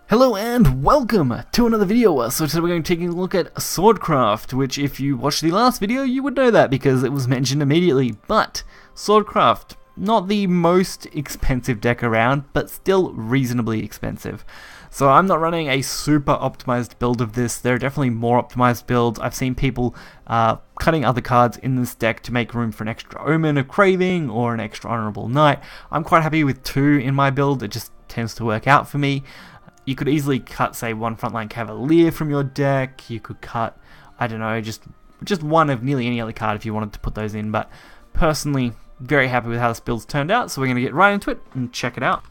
Hello and welcome to another video. So today we're going to take a look at SwordCraft, which if you watched the last video you would know that because it was mentioned immediately. But SwordCraft, not the most expensive deck around, but still reasonably expensive. So I'm not running a super optimized build of this. There are definitely more optimized builds. I've seen people cutting other cards in this deck to make room for an extra Omen of Craving or an extra Honorable Knight. I'm quite happy with 2 in my build. It just tends to work out for me. You could easily cut, say, 1 Frontline Cavalier from your deck. You could cut, I don't know, just one of nearly any other card if you wanted to put those in. But personally, very happy with how this build's turned out, so we're going to get right into it and check it out.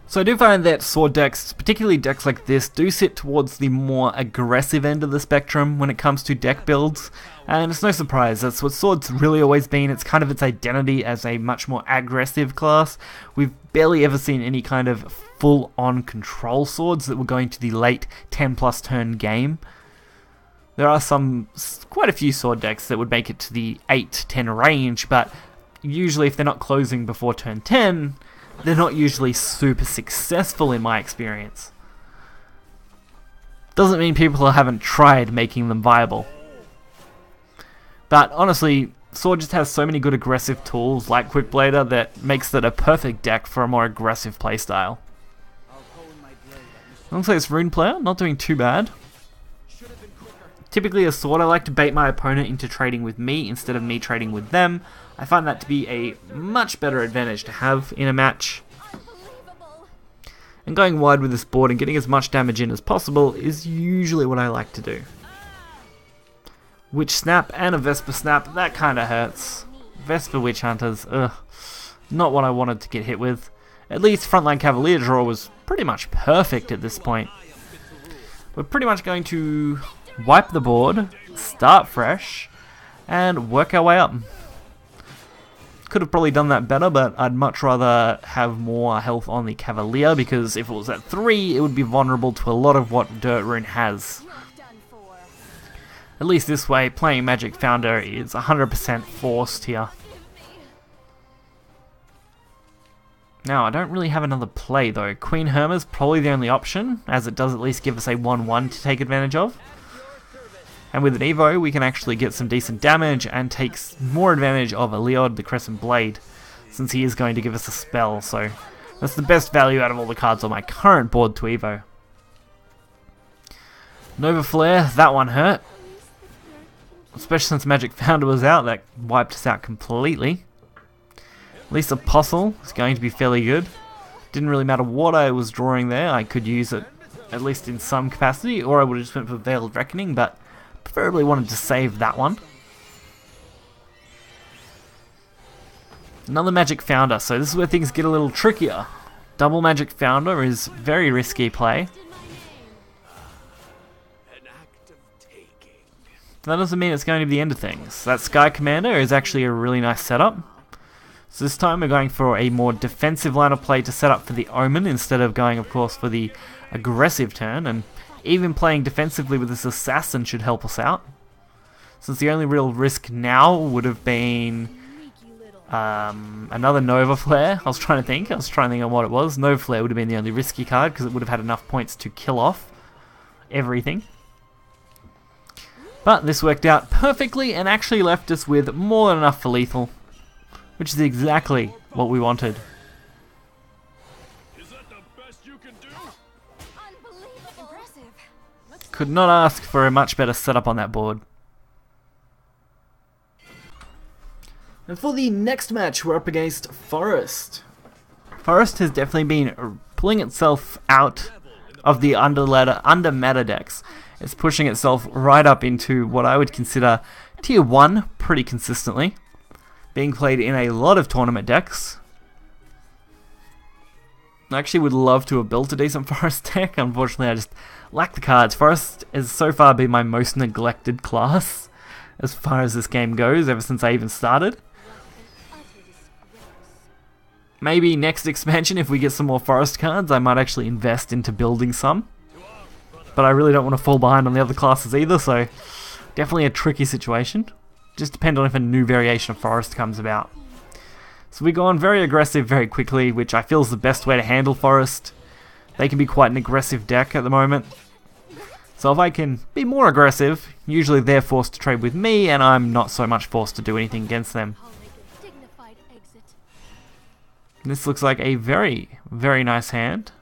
So I do find that sword decks, particularly decks like this, do sit towards the more aggressive end of the spectrum when it comes to deck builds. And it's no surprise, that's what Sword's really always been. It's kind of its identity as a much more aggressive class. We've barely ever seen any kind of full-on control swords that were going to the late 10+ turn game. There are quite a few sword decks that would make it to the 8-10 range, but usually if they're not closing before turn 10, they're not usually super successful in my experience. Doesn't mean people haven't tried making them viable. But honestly, Sword just has so many good aggressive tools like Quickblader that makes it a perfect deck for a more aggressive playstyle. Looks like it's Rune Player, not doing too bad. Typically as Sword, I like to bait my opponent into trading with me instead of me trading with them. I find that to be a much better advantage to have in a match. And going wide with this board and getting as much damage in as possible is usually what I like to do. Witch Snap and a Vesper Snap, that kinda hurts. Vesper Witch Hunters, ugh. Not what I wanted to get hit with. At least Frontline Cavalier draw was pretty much perfect at this point. We're pretty much going to wipe the board, start fresh, and work our way up. Could have probably done that better, but I'd much rather have more health on the Cavalier because if it was at 3, it would be vulnerable to a lot of what Dirt Rune has. At least this way, playing Magic Founder is 100% forced here. Now, I don't really have another play though. Queen Hemera's probably the only option, as it does at least give us a 1-1 to take advantage of. And with an Evo, we can actually get some decent damage and take more advantage of Eliod, the Crescent Blade, since he is going to give us a spell, so that's the best value out of all the cards on my current board to Evo. Nova Flare, that one hurt. Especially since Magic Founder was out, that wiped us out completely. At least Apostle is going to be fairly good. Didn't really matter what I was drawing there, I could use it at least in some capacity, or I would have just went for Veiled Reckoning, but preferably wanted to save that one. Another Magic Founder, so this is where things get a little trickier. Double Magic Founder is very risky play. That doesn't mean it's going to be the end of things. That Sky Commander is actually a really nice setup. So this time we're going for a more defensive line of play to set up for the Omen instead of going, of course, for the aggressive turn. And even playing defensively with this Assassin should help us out. Since the only real risk now would have been another Nova Flare. I was trying to think on what it was. Nova Flare would have been the only risky card because it would have had enough points to kill off everything. But this worked out perfectly and actually left us with more than enough for lethal, which is exactly what we wanted. Is that the best you can do? Could not ask for a much better setup on that board. And for the next match, we're up against Forest. Forest has definitely been pulling itself out of the under-meta decks. It's pushing itself right up into what I would consider Tier 1 pretty consistently. Being played in a lot of tournament decks. I actually would love to have built a decent Forest deck. Unfortunately, I just lack the cards. Forest has so far been my most neglected class as far as this game goes, ever since I even started. Maybe next expansion, if we get some more Forest cards, I might actually invest into building some. But I really don't want to fall behind on the other classes either, so definitely a tricky situation. Just depend on if a new variation of Forest comes about. So we go on very aggressive very quickly, which I feel is the best way to handle Forest. they can be quite an aggressive deck at the moment. So if I can be more aggressive, usually they're forced to trade with me, and I'm not so much forced to do anything against them. This looks like a very, very nice hand.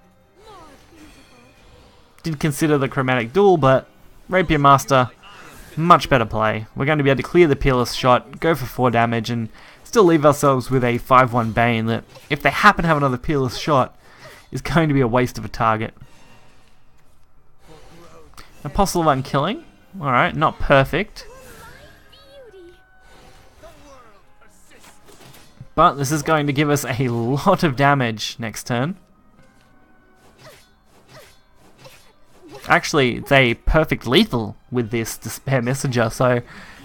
Did consider the Chromatic Duel, but Rapier Master, much better play. We're going to be able to clear the Peerless Shot, go for 4 damage, and still leave ourselves with a 5-1 Bane that, if they happen to have another Peerless Shot, is going to be a waste of a target. Apostle of Unkilling. Alright, not perfect. But this is going to give us a lot of damage next turn. Actually, it's a perfect lethal with this Despair Messenger, so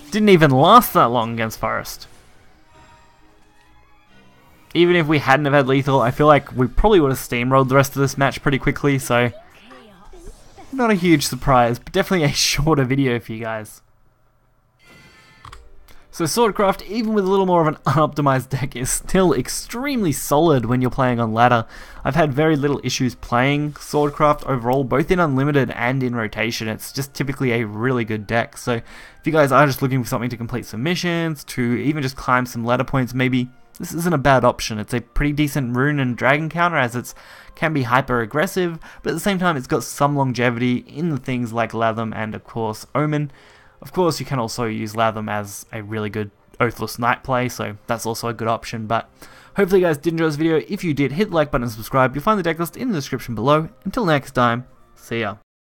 didn't even last that long against Forest. Even if we hadn't have had lethal, I feel like we probably would have steamrolled the rest of this match pretty quickly, so not a huge surprise, but definitely a shorter video for you guys. So SwordCraft, even with a little more of an unoptimized deck, is still extremely solid when you're playing on ladder. I've had very little issues playing SwordCraft overall, both in Unlimited and in Rotation. It's just typically a really good deck. So if you guys are just looking for something to complete some missions, to even just climb some ladder points maybe, this isn't a bad option. It's a pretty decent rune and dragon counter, as it can be hyper aggressive, but at the same time it's got some longevity in the things like Latham and of course Omen. Of course, you can also use Latham as a really good Oathless Knight play, so that's also a good option. But hopefully you guys did enjoy this video. If you did, hit the like button and subscribe. You'll find the deck list in the description below. Until next time, see ya.